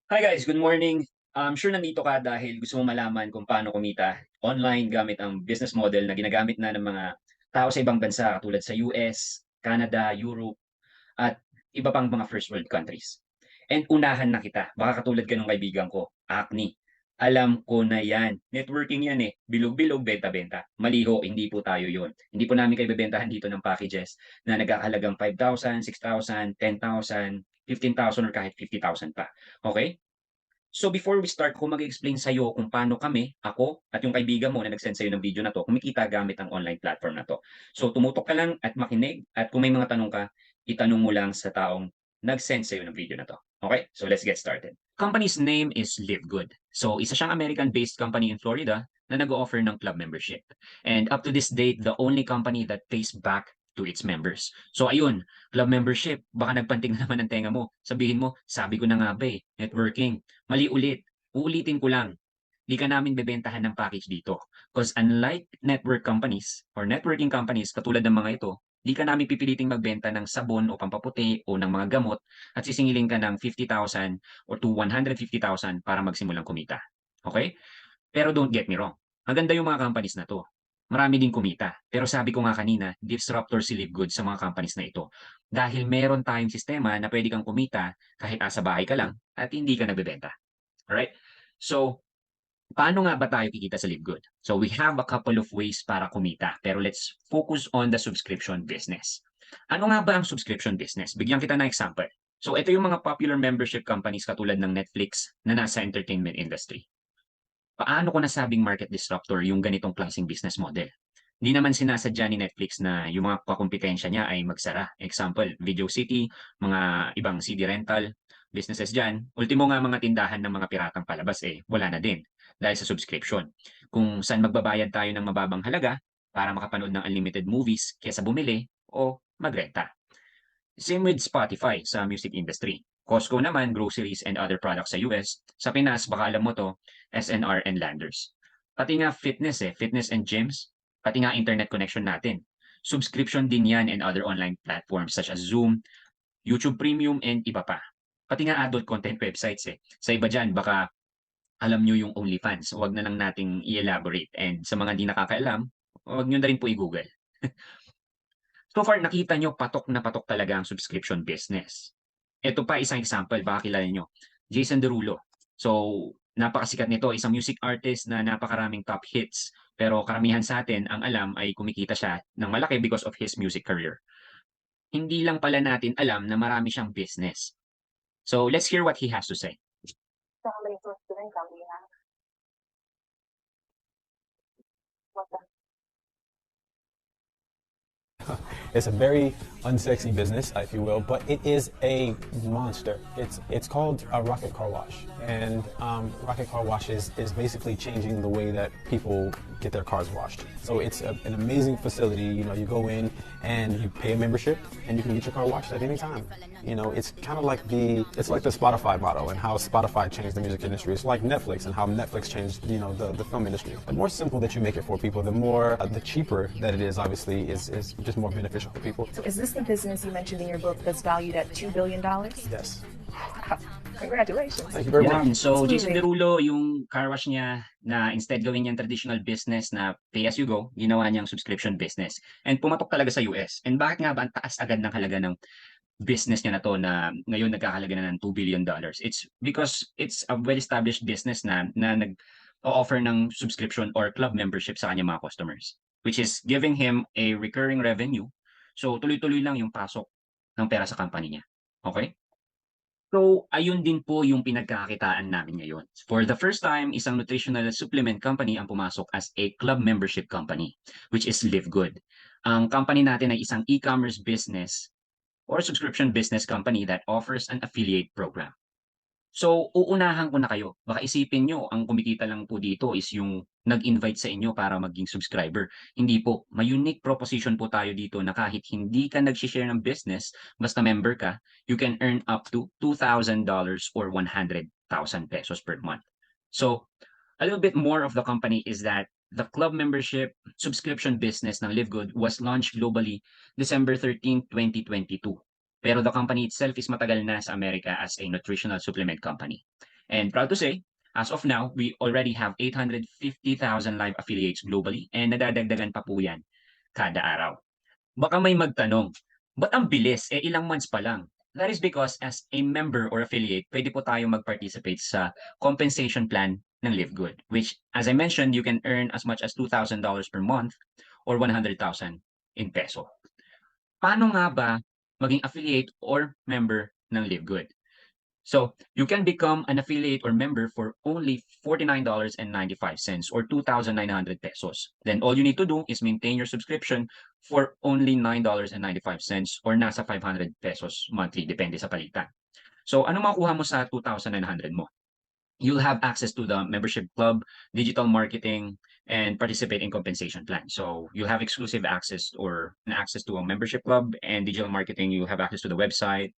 Hi guys, good morning. Sure nandito ka dahil gusto mong malaman kung paano kumita online gamit ang business model na ginagamit na ng mga tao sa ibang bansa katulad sa US, Canada, Europe, at iba pang mga first world countries. And unahan na kita, baka katulad ka nung kaibigan ko, Acne. Alam ko na yan. Networking yan eh. Bilog-bilog, benta-benta. Maliho, hindi po tayo yon. Hindi po namin kayo bebentahan dito ng packages na nagkakahalagang 5,000, 6,000, 10,000, 15,000 or kahit 50,000 pa. Okay? So before we start, ako mag-explain sa'yo kung paano kami, ako at yung kaibigan mo na nag-send sa'yo ng video na 'to, kumikita gamit ang online platform na 'to. So tumutok ka lang at makinig at kung may mga tanong ka, itanong mo lang sa taong nag-send sa'yo ng video na 'to. Okay? So let's get started. Company's name is Live Good. So isa siyang American-based company in Florida na nag-o-offer ng club membership. And up to this date, the only company that pays back to its members. So ayun, club membership, baka nagpanting na naman ang tenga mo. Sabihin mo, sabi ko na nga ba eh, networking. Mali ulit. Uulitin ko lang. Di ka namin bebentahan ng package dito. Because unlike network companies or networking companies katulad ng mga ito, di ka namin pipiliting magbenta ng sabon o pampaputi o ng mga gamot at sisingilin ka ng 50,000 or to 150,000 para magsimulang kumita. Okay? Pero don't get me wrong. Maganda yung mga companies na 'to. Marami din kumita. Pero sabi ko nga kanina, disruptor si Live Good sa mga companies na ito. Dahil meron tayong sistema na puwede kang kumita kahit nasa bahay ka lang at hindi ka nagbebenta. Alright? So, paano nga ba tayo kikita sa Live Good? So, we have a couple of ways para kumita. Pero let's focus on the subscription business. Ano nga ba ang subscription business? Bigyan kita ng example. So, ito yung mga popular membership companies katulad ng Netflix na nasa entertainment industry. Paano ko nasabing market disruptor yung ganitong klaseng business model? Hindi naman sinasadya ni Netflix na yung mga kakumpitensya niya ay magsara. Example, Video City, mga ibang CD rental, businesses dyan. Ultimo nga mga tindahan ng mga piratang palabas eh, wala na din dahil sa subscription. Kung saan magbabayad tayo ng mababang halaga para makapanood ng unlimited movies kesa bumili o magrenta. Same with Spotify sa music industry. Costco naman, groceries and other products sa US. Sa Pinas, baka alam mo to, SNR and Landers. Pati nga fitness fitness and gyms. Pati nga internet connection natin. Subscription din yan and other online platforms such as Zoom, YouTube Premium and iba pa. Pati nga adult content websites Sa iba dyan, baka alam nyo yung OnlyFans. Huwag na lang nating i-elaborate. And sa mga di nakakaalam, huwag nyo na rin po i-google. So far nakita niyo patok na patok talaga ang subscription business. Ito pa isang example, baka kilala niyo, Jason Derulo. So, napakasikat nito, isang music artist na napakaraming top hits. Pero karamihan sa atin ang alam ay kumikita siya ng malaki because of his music career. Hindi lang pala natin alam na marami siyang business. So, let's hear what he has to say. So how many sources of income do you have? What the It's a very unsexy business, if you will, but it is a monster. It's called a Rocket Car Wash, and Rocket Car Wash is basically changing the way that people get their cars washed. So it's an amazing facility. You know, you go in and you pay a membership, and you can get your car washed at any time. You know, it's kind of like the Spotify model and how Spotify changed the music industry. It's like Netflix and how Netflix changed the film industry. The more simple that you make it for people, the more the cheaper that it is. Obviously, is just more beneficial for people. So is this the business you mentioned in your book that's valued at $2 billion? Yes. Congratulations. Thank you very much. Yan. So, That's Jason amazing. Derulo, yung car wash niya na instead gawin niyang traditional business na pay as you go, ginawa niyang subscription business. And pumatok talaga sa US. And bakit nga ba ang taas agad ng halaga ng business niya na 'to na ngayon nagkakahalaga na ng $2 billion? It's because it's a well-established business na nag-o-offer ng subscription or club membership sa kanyang mga customers, which is giving him a recurring revenue. So, tuloy-tuloy lang yung pasok ng pera sa company niya. Okay? So, ayun din po yung pinagkakakitaan namin ngayon. For the first time, isang nutritional supplement company ang pumasok as a club membership company, which is Live Good. Ang company natin ay isang e-commerce business or subscription business company that offers an affiliate program. So, uunahan ko na kayo. Baka isipin nyo, ang kumikita lang po dito is yung nag-invite sa inyo para maging subscriber. Hindi po. May unique proposition po tayo dito na kahit hindi ka nag-share ng business, basta member ka, you can earn up to $2,000 or 100,000 pesos per month. So, a little bit more of the company is that the club membership subscription business ng Live Good was launched globally December 13, 2022. Pero the company itself is matagal na sa Amerika as a nutritional supplement company. And proud to say, as of now, we already have 850,000 live affiliates globally and nadadagdagan pa po yan kada araw. Baka may magtanong, ba't ang bilis? Ilang months pa lang. That is because as a member or affiliate, pwede po tayong mag-participate sa compensation plan ng Live Good, which, as I mentioned, you can earn as much as $2,000 per month or 100,000 in peso. Paano nga ba maging affiliate or member ng Live Good? So you can become an affiliate or member for only $49.95 or 2,900 pesos. Then all you need to do is maintain your subscription for only $9.95 or nasa 500 pesos monthly, depende sa palitan. So ano makuha mo sa 2,900 mo? You'll have access to the membership club, digital marketing, and participate in compensation plan. So you have exclusive access or access to a membership club and digital marketing. You have access to the website,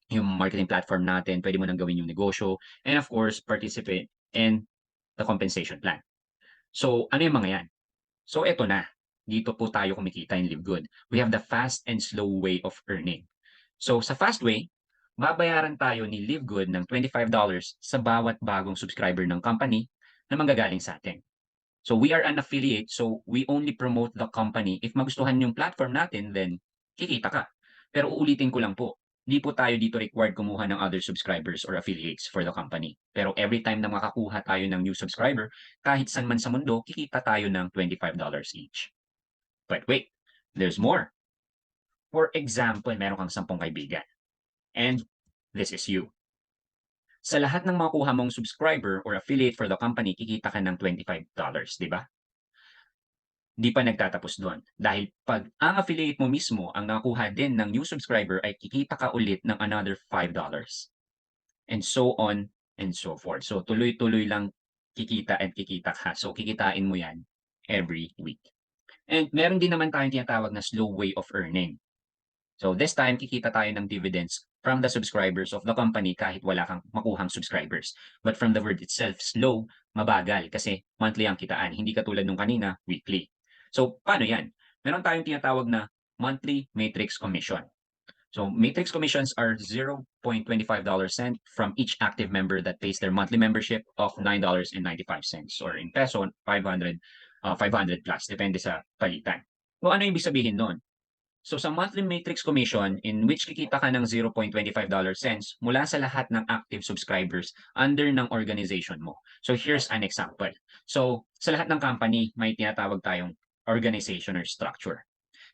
yung marketing platform natin, pwede mo nang gawin yung negosyo, and of course, participate in the compensation plan. So, ano yung mga yan? So, eto na. Dito po tayo kumikita in Live Good. We have the fast and slow way of earning. So, sa fast way, babayaran tayo ni Live Good ng $25 sa bawat bagong subscriber ng company na manggagaling sa atin. So, we are an affiliate, so we only promote the company. If magustuhan yung platform natin, then kikita ka. Pero uulitin ko lang po, hindi po tayo dito required kumuha ng other subscribers or affiliates for the company. Pero every time na makakuha tayo ng new subscriber, kahit saan man sa mundo, kikita tayo ng $25 each. But wait, there's more. For example, meron kang 10 kaibigan. And this is you. Sa lahat ng makuha mong subscriber or affiliate for the company, kikita ka ng $25, di ba? Di pa nagtatapos doon. Dahil pag ang affiliate mo mismo ang nakuha din ng new subscriber ay kikita ka ulit ng another $5. And so on and so forth. So tuloy-tuloy lang kikita at kikita ka. So kikitain mo yan every week. And meron din naman tayong tinatawag na slow way of earning. So this time, kikita tayo ng dividends from the subscribers of the company kahit wala kang makuhang subscribers. But from the word itself, slow, mabagal kasi monthly ang kitaan. Hindi katulad nung kanina, weekly. So paano yan? Meron tayong tinatawag na monthly matrix commission. So matrix commissions are $0.25 from each active member that pays their monthly membership of $9.95 or in peso, 500 plus, depende sa palitan. So ano ibig sabihin nun? So sa monthly matrix commission in which kikita ka ng $0.25 mula sa lahat ng active subscribers under ng organization mo. So here's an example. So sa lahat ng company, may tinatawag tayong organization or structure.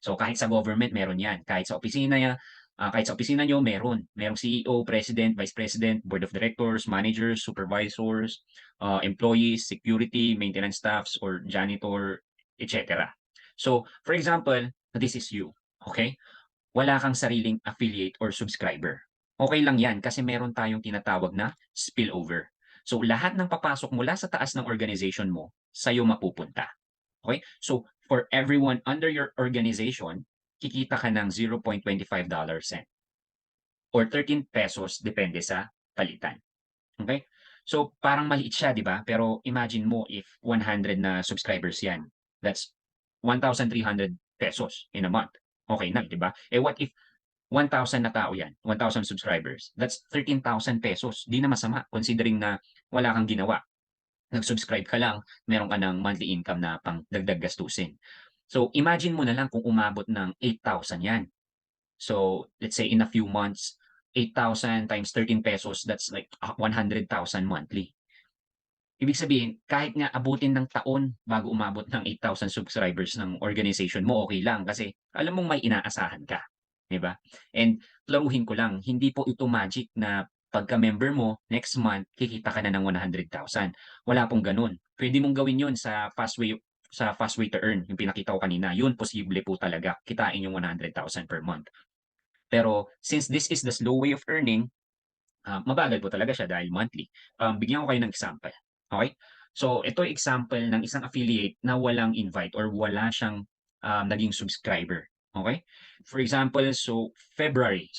So kahit sa government, meron yan. Kahit sa opisina nyo, meron. Merong CEO, President, Vice President, Board of Directors, Managers, Supervisors, employees, security, maintenance staffs, or janitor, etc. So for example, this is you. Okay? Wala kang sariling affiliate or subscriber. Okay lang yan kasi meron tayong tinatawag na spillover. So lahat ng papasok mula sa taas ng organization mo, sa'yo mapupunta. Okay? So for everyone under your organization, kikita ka ng $0.25 or 13 pesos depende sa palitan. Okay? So parang maliit siya, di ba? Pero imagine mo if 100 na subscribers yan. That's 1,300 pesos in a month. Okay na, di ba? What if 1,000 na tao yan, 1,000 subscribers? That's 13,000 pesos. Di na masama considering na wala kang ginawa. Nag-subscribe ka lang, meron ka ng monthly income na pang dagdag gastusin. So imagine mo na lang kung umabot ng 8,000 yan. So let's say in a few months, 8,000 times 13 pesos, that's like 100,000 monthly. Ibig sabihin, kahit nga abutin ng taon bago umabot ng 8,000 subscribers ng organization mo, okay lang kasi alam mong may inaasahan ka, 'di ba? And klaruhin ko lang, hindi po ito magic na pagka-member mo, next month kikita ka na ng 100,000. Wala pong gano'n. Puwede mong gawin 'yun sa fast way to earn, yung pinakita ko kanina. 'Yun posible po talaga, kitain yung 100,000 per month. Pero since this is the slow way of earning, mabagal po talaga siya dahil monthly. Bigyan ko kayo ng example, okay? So ito example ng isang affiliate na walang invite or wala siyang naging subscriber, okay? For example, so February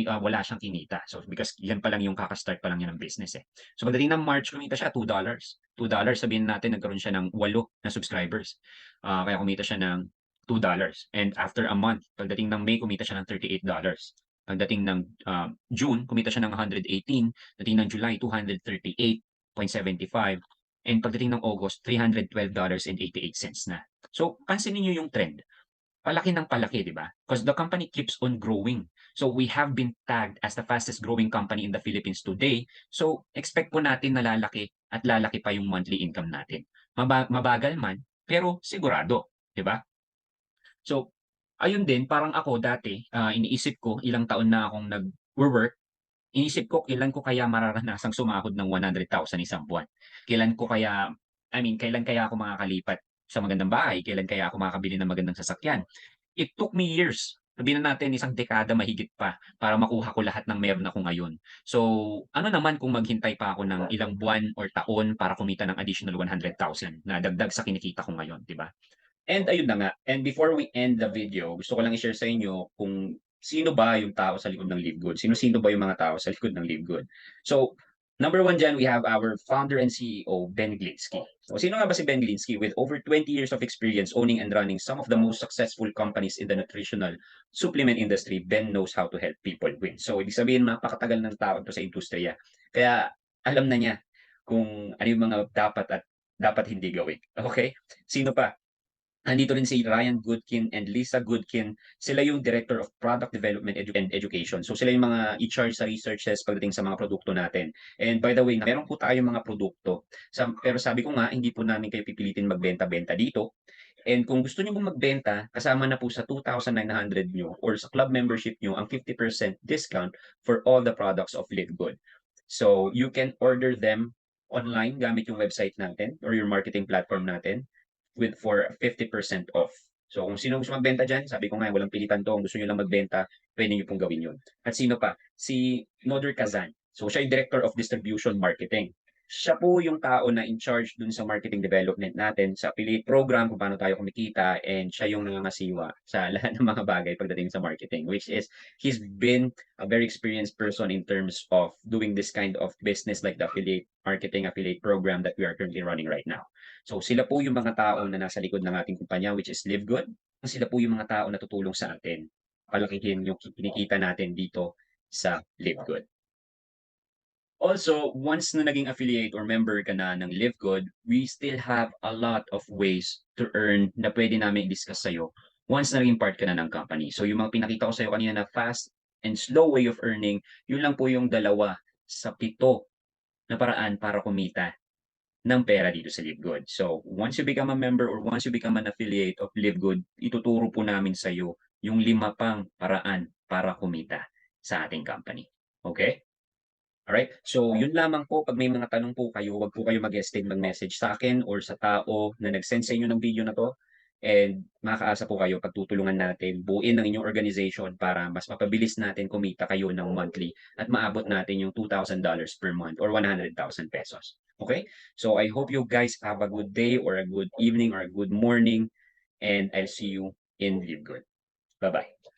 wala siyang kinita. So because yan pa lang yung kaka-start pa lang niya ng business eh. So pagdating ng March kumita siya $2. $2 sabihin natin nagkaroon siya ng 8 na subscribers. Kaya kumita siya ng $2. And after a month, pagdating ng May kumita siya ng $38. Pagdating ng June, kumita siya ng 118, pagdating ng July, 238.75, and pagdating ng August, $312.88 na. So, pansinin niyo yung trend. Palaki ng palaki, di ba? Because the company keeps on growing. So we have been tagged as the fastest growing company in the Philippines today. So expect po natin na lalaki at lalaki pa yung monthly income natin. Mabagal man, pero sigurado, di ba? So ayun din, parang ako dati, iniisip ko ilang taon na akong nag-work, iniisip ko kailan ko kaya mararanasang sumahod ng 100,000 isang buwan. Kailan kaya ako makakalipat sa magandang bahay, kailan kaya ako makakabili ng magandang sasakyan. It took me years, sabihin na natin isang dekada mahigit pa para makuha ko lahat ng meron ako ngayon. So, ano naman kung maghintay pa ako ng ilang buwan or taon para kumita ng additional 100,000 na dagdag sa kinikita ko ngayon, 'di ba? And ayun na nga, and before we end the video, gusto ko lang i-share sa inyo kung sino ba yung tao sa likod ng Live Good. Sino-sino ba yung mga tao sa likod ng Live Good. So, number one dyan, we have our founder and CEO, Ben Glinsky. So, sino nga ba si Ben Glinsky? With over 20 years of experience owning and running some of the most successful companies in the nutritional supplement industry, Ben knows how to help people win. So, ibig sabihin, napakatagal ng tao to sa industriya. Kaya, alam na niya kung ano yung mga dapat at dapat hindi gawin. Okay? Sino pa? Nandito rin si Ryan Goodkin and Lisa Goodkin. Sila yung Director of Product Development and Education. So sila yung mga i-charge sa researches pagdating sa mga produkto natin. And by the way, meron po tayong mga produkto. Pero sabi ko nga, hindi po namin kayo pipilitin magbenta-benta dito. And kung gusto niyo pong magbenta, kasama na po sa 2,900 nyo or sa club membership nyo ang 50% discount for all the products of Live Good. So you can order them online gamit yung website natin or your marketing platform natin for 50% off. So kung sino gusto magbenta dyan, sabi ko nga, walang pilitan to. Kung gusto nyo lang magbenta, pwede nyo pong gawin yun. At sino pa? Si Noder Kazan. So siya yung Director of Distribution Marketing. Siya po yung tao na in charge dun sa marketing development natin, sa affiliate program, kung paano tayo kumikita, and siya yung nangangasiwa sa lahat ng mga bagay pagdating sa marketing, which is, he's been a very experienced person in terms of doing this kind of business like the affiliate marketing, affiliate program that we are currently running right now. So sila po yung mga tao na nasa likod ng ating kumpanya, which is Live Good. Sila po yung mga tao na tutulong sa atin palakihin yung kinikita natin dito sa Live Good. Also, once na naging affiliate or member ka na ng Live Good, we still have a lot of ways to earn na pwede namin i-discuss sa'yo once na naging part ka na ng company. So yung mga pinakita ko sa'yo kanina na fast and slow way of earning, yun lang po yung 2 sa 7 na paraan para kumita ng pera dito sa Live Good. So once you become a member or once you become an affiliate of Live Good, ituturo po namin sa'yo yung 5 pang paraan para kumita sa ating company. Okay? Alright? So, yun lamang po. Pag may mga tanong po kayo, wag po kayo mag-hesitate mag-message sa akin or sa tao na nag-send sa inyo ng video na to. And makakaasa po kayo pagtutulungan natin buuin ang inyong organization para mas mapabilis natin kumita kayo ng monthly at maabot natin yung $2,000 per month or 100,000 pesos. Okay? So, I hope you guys have a good day or a good evening or a good morning and I'll see you in Live Good. Bye-bye.